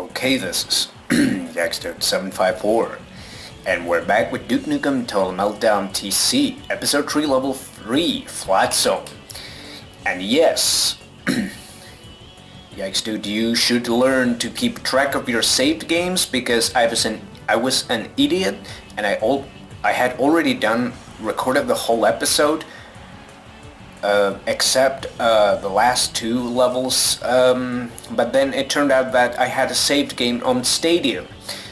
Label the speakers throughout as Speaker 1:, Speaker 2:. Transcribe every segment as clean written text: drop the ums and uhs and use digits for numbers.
Speaker 1: Okay, this is Dexter754, and we're back with Duke Nukem Total Meltdown TC, Episode 3, Level 3, Flotsam. And yes, yikes dude, you should learn to keep track of your saved games, because I was an idiot, and I had already recorded the whole episode, except the last two levels, but then it turned out that I had a saved game on Stadium.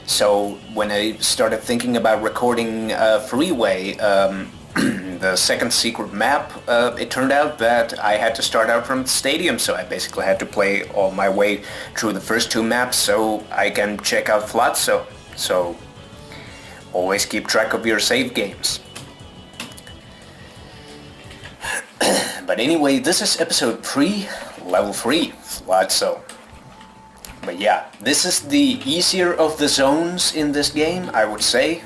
Speaker 1: So when I started thinking about recording Freeway, the second secret map, it turned out that I had to start out from Stadium, so I basically had to play all my way through the first two maps so I can check out Flotsam. So always keep track of your save games. But anyway, this is episode 3, level 3, Flotsam. But yeah, this is the easier of the zones in this game, I would say.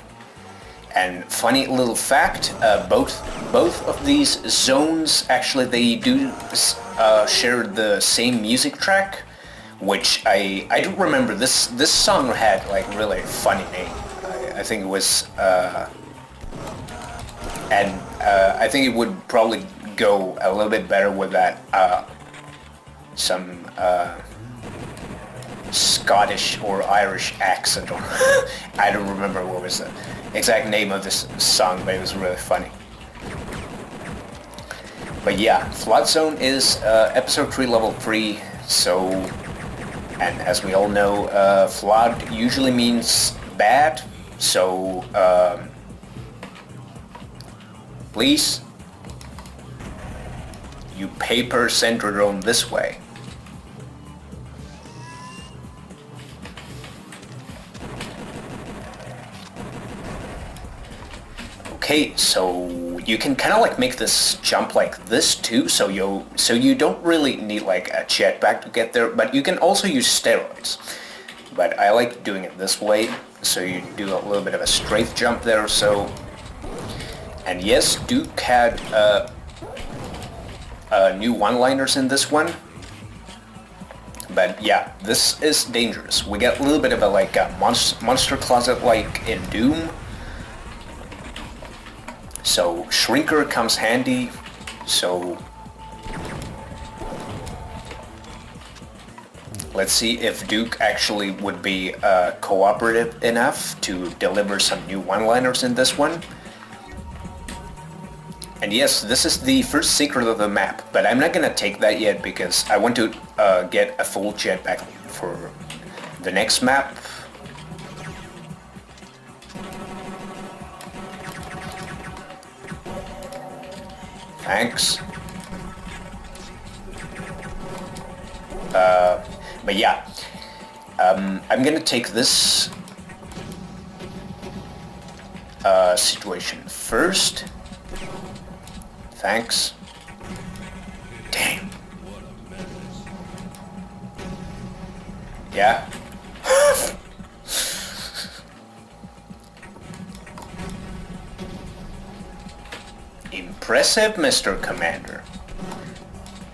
Speaker 1: And funny little fact, both of these zones, actually they do share the same music track, which I do remember this song had like really funny name. I think it was, I think it would probably go a little bit better with that some Scottish or Irish accent, or I don't remember what was the exact name of this song, but it was really funny. But yeah, Flotsam is episode 3, level 3, so, and as we all know, Flot usually means bad, so please, you paper centered on this way. Okay, so you can kind of like make this jump like this too, so you don't really need like a jetpack to get there, but you can also use steroids. But I like doing it this way, so you do a little bit of a strafe jump there. So, and yes, Duke had new one-liners in this one, but yeah, this is dangerous. We get a little bit of a like a monster closet like in Doom, so Shrinker comes handy. So let's see if Duke actually would be cooperative enough to deliver some new one-liners in this one. And yes, this is the first secret of the map, but I'm not gonna take that yet because I want to get a full jetpack for the next map. Thanks. But yeah, I'm gonna take this situation first. Thanks. Damn. Yeah. Impressive, Mr. Commander.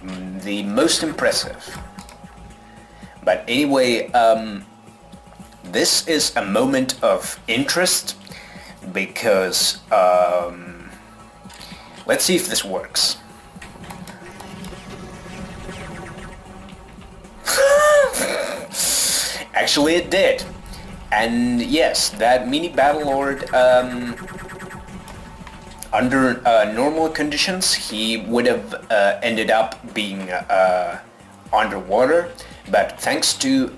Speaker 1: The most impressive. But anyway, this is a moment of interest because, let's see if this works. Actually, it did. And yes, that Mini-Battlelord, under normal conditions, he would have ended up being underwater. But thanks to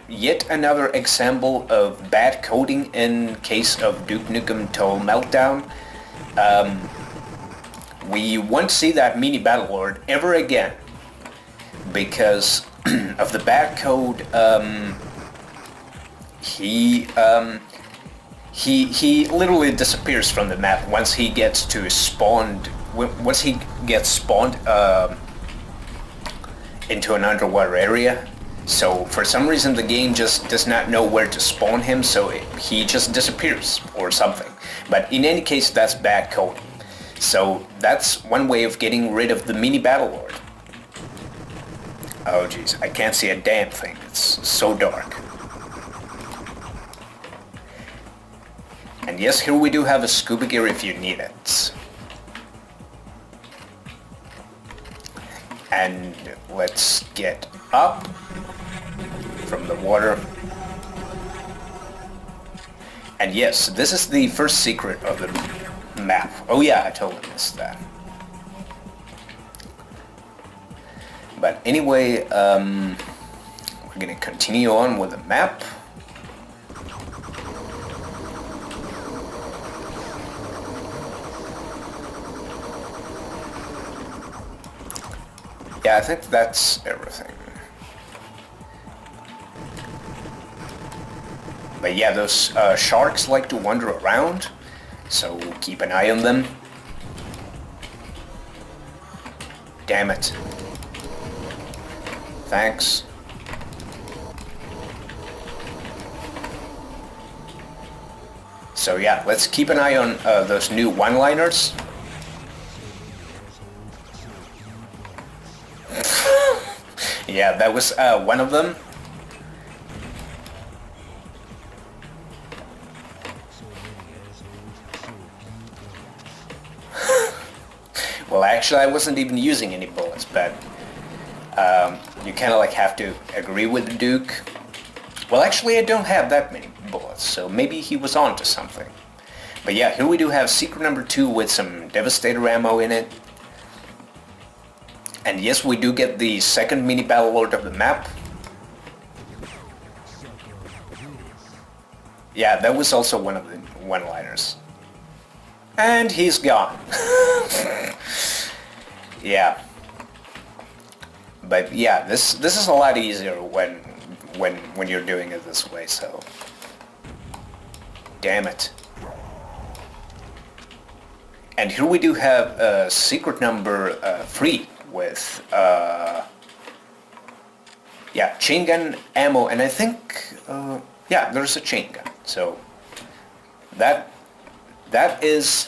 Speaker 1: yet another example of bad coding in case of Duke Nukem Total Meltdown, we won't see that Mini-Battlelord ever again because of the bad code. He literally disappears from the map once he gets spawned into an underwater area. So for some reason the game just does not know where to spawn him, so he just disappears or something. But in any case, that's bad coding. So that's one way of getting rid of the Mini-Battlelord. Oh jeez, I can't see a damn thing. It's so dark. And yes, here we do have a scuba gear if you need it. And let's get up from the water. And yes, this is the first secret of the map. Oh yeah, I totally missed that. But anyway, we're gonna continue on with the map. Yeah, I think that's everything. But yeah, those sharks like to wander around, so keep an eye on them. Damn it. Thanks. So yeah, let's keep an eye on those new one-liners. Yeah, that was one of them. Well, actually, I wasn't even using any bullets, but you kind of like have to agree with the Duke. Well, actually, I don't have that many bullets, so maybe he was on to something. But yeah, here we do have secret number 2 with some Devastator ammo in it. And yes, we do get the second Mini-Battlelord of the map. Yeah, that was also one of the one-liners. And he's gone. Yeah. But yeah, this is a lot easier when you're doing it this way, so... Damn it. And here we do have secret number 3 with yeah, chain gun ammo, and I think yeah, there's a chain gun, so that is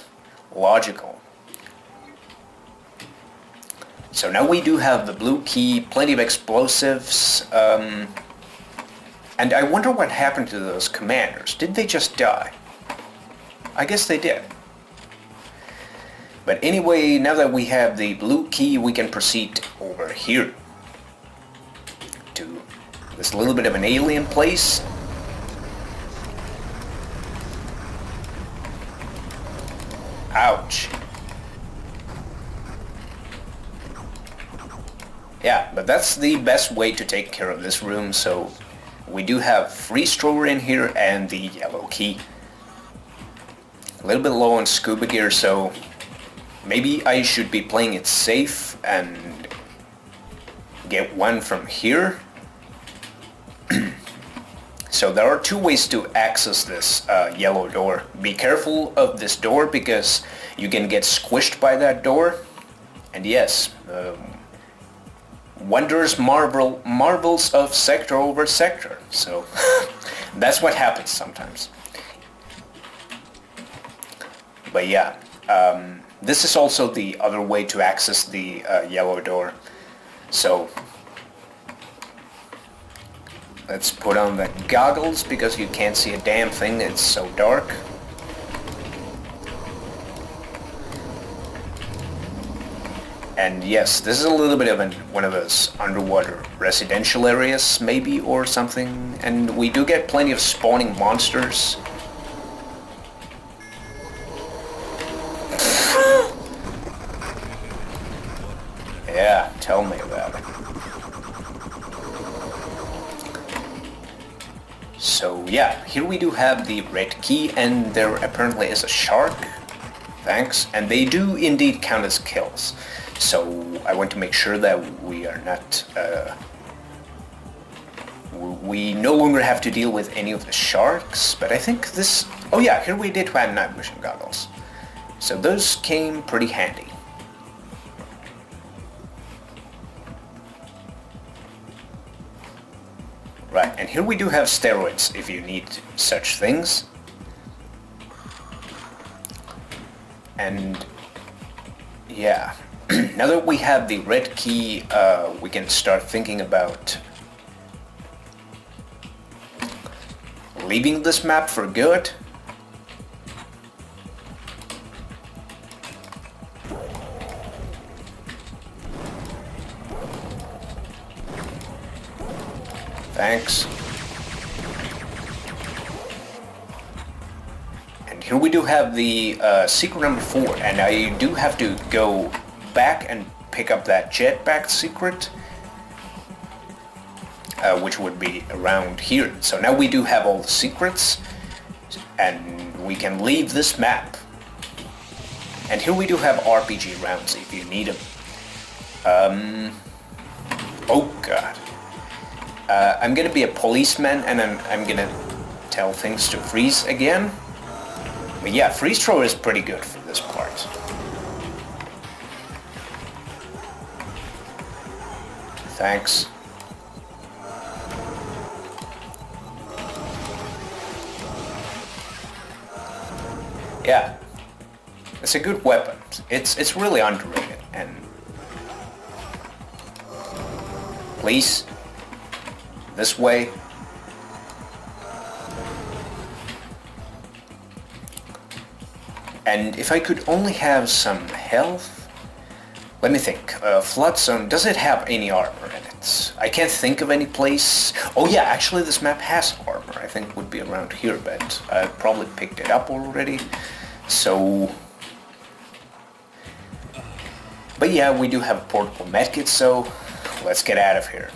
Speaker 1: logical. So now we do have the blue key, plenty of explosives, and I wonder what happened to those commanders. Did they just die? I guess they did. But anyway, now that we have the blue key, we can proceed over here to this little bit of an alien place. Ouch. Yeah, but that's the best way to take care of this room, so we do have freeze thrower in here and the yellow key. A little bit low on scuba gear, so maybe I should be playing it safe and get one from here. So there are 2 ways to access this yellow door. Be careful of this door because you can get squished by that door. And yes, wonders marvels of sector over sector. So that's what happens sometimes. But yeah. This is also the other way to access the yellow door. So let's put on the goggles because you can't see a damn thing, it's so dark. And yes, this is a little bit of one of those underwater residential areas maybe or something, and we do get plenty of spawning monsters. Yeah, tell me about it. So yeah, here we do have the red key, and there apparently is a shark. Thanks. And they do indeed count as kills. So I want to make sure that we are not... we no longer have to deal with any of the sharks, but I think this... Oh yeah, here we did have night vision goggles. So those came pretty handy. Right, and here we do have steroids if you need such things. And yeah, now that we have the red key, we can start thinking about leaving this map for good. Thanks. And here we do have the secret number 4, and I do have to go back and pick up that jetpack secret, which would be around here. So now we do have all the secrets, and we can leave this map. And here we do have RPG rounds if you need them. Oh god. I'm gonna be a policeman, and I'm gonna tell things to freeze again. But yeah, freeze thrower is pretty good for this part. Thanks. Yeah, it's a good weapon. It's really underrated. And please, this way. And if I could only have some health. Let me think. Flotsam, does it have any armor in it? I can't think of any place. Oh yeah, actually this map has armor. I think it would be around here, but I probably picked it up already. So... But yeah, we do have a portable medkit, so let's get out of here.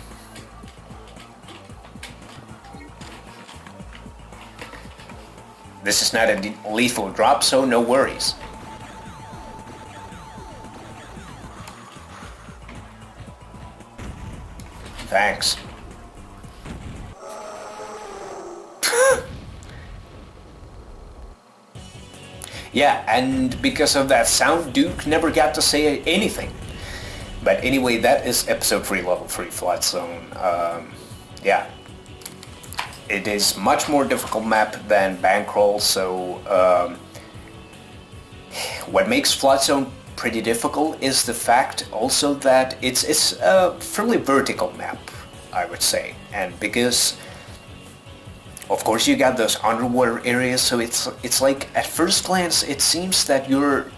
Speaker 1: This is not a lethal drop, so no worries. Thanks. Yeah, and because of that sound, Duke never got to say anything. But anyway, that is episode 3, level 3, Flotsam. Yeah. It is much more difficult map than Bankroll, so what makes Flotsam pretty difficult is the fact also that it's a fairly vertical map, I would say. And because of course you got those underwater areas, so it's like at first glance it seems that you're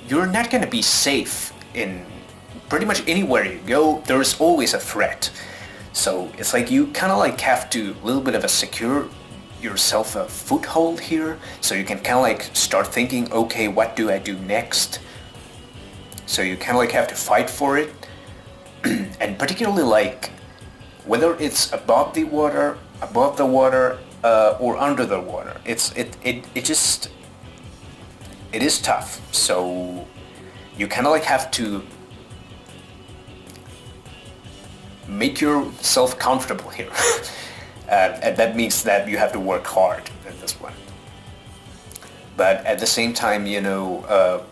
Speaker 1: not gonna be safe in pretty much anywhere you go. There's always a threat. So it's like you kind of like have to a little bit of a secure yourself a foothold here, so you can kind of like start thinking, okay, what do I do next? So you kind of like have to fight for it. And particularly like whether it's above the water or under the water, it is tough. So you kind of like have to make yourself comfortable here. And that means that you have to work hard at this one. But at the same time, you know,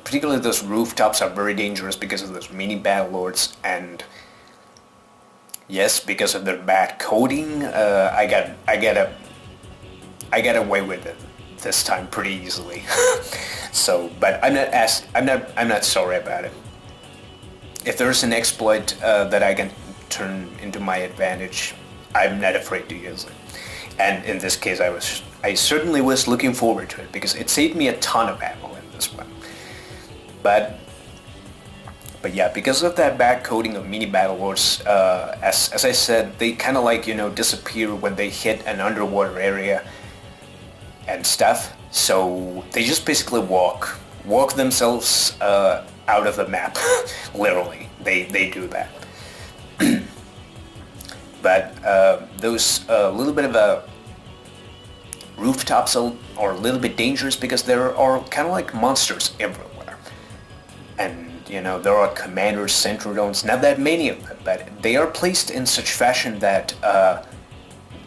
Speaker 1: particularly those rooftops are very dangerous because of those Mini-Battlelords, and yes, because of their bad coding, I got away with it this time pretty easily. So, but I'm not sorry about it. If there's an exploit that I can turn into my advantage, I'm not afraid to use it. And in this case, I certainly was looking forward to it because it saved me a ton of ammo in this one. But yeah, because of that bad coding of Mini-Battlelords, as I said, they kind of like, you know, disappear when they hit an underwater area and stuff. So they just basically walk themselves out of the map. Literally, they do that. But those little bit of rooftops are a little bit dangerous because there are kind of like monsters everywhere. And, you know, there are commanders, centrodons, not that many of them, but they are placed in such fashion that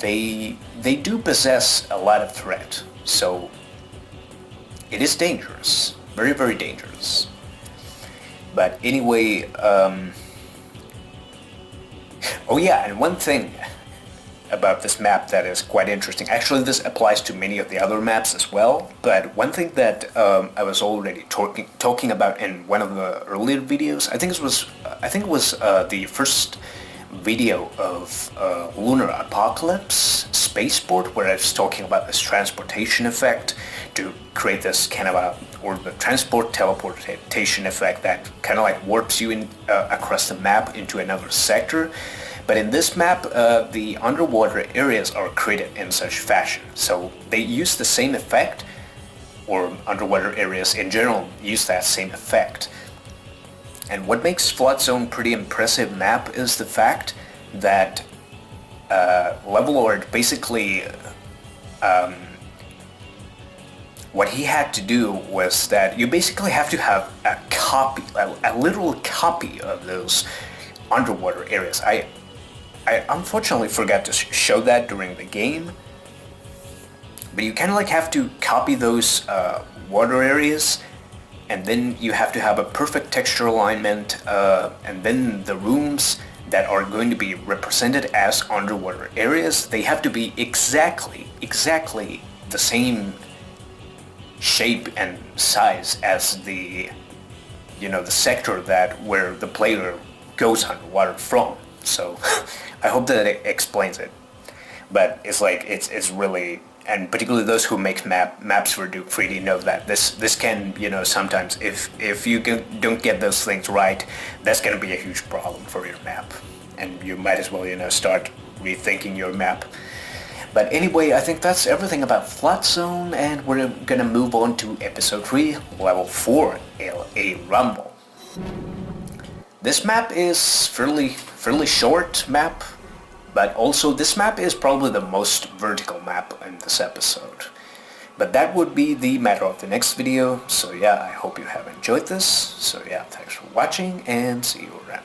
Speaker 1: they do possess a lot of threat. So it is dangerous, very, very dangerous. But anyway, oh yeah, and one thing about this map that is quite interesting. Actually, this applies to many of the other maps as well. But one thing that I was already talking about in one of the earlier videos, I think it was the first video of Lunar Apocalypse Spaceport, where I was talking about this transportation effect to create this kind of or the transport teleportation effect that kind of like warps you in across the map into another sector. But in this map, the underwater areas are created in such fashion. So they use the same effect, or underwater areas in general use that same effect. And what makes Flotsam pretty impressive map is the fact that Levelord basically what he had to do was that you basically have to have a copy, a literal copy of those underwater areas. I unfortunately forgot to show that during the game, but you kind of like have to copy those water areas, and then you have to have a perfect texture alignment, and then the rooms that are going to be represented as underwater areas, they have to be exactly the same shape and size as the the sector that where the player goes underwater from. So I hope that it explains it. But it's like it's really, and particularly those who make maps for Duke 3D know that this can sometimes if you don't get those things right, that's gonna be a huge problem for your map, and you might as well start rethinking your map. But anyway, I think that's everything about Flotsam, and we're gonna move on to episode 3, level 4, LA Rumble. This map is fairly short map, but also this map is probably the most vertical map in this episode. But that would be the matter of the next video, so yeah, I hope you have enjoyed this. So yeah, thanks for watching, and see you around.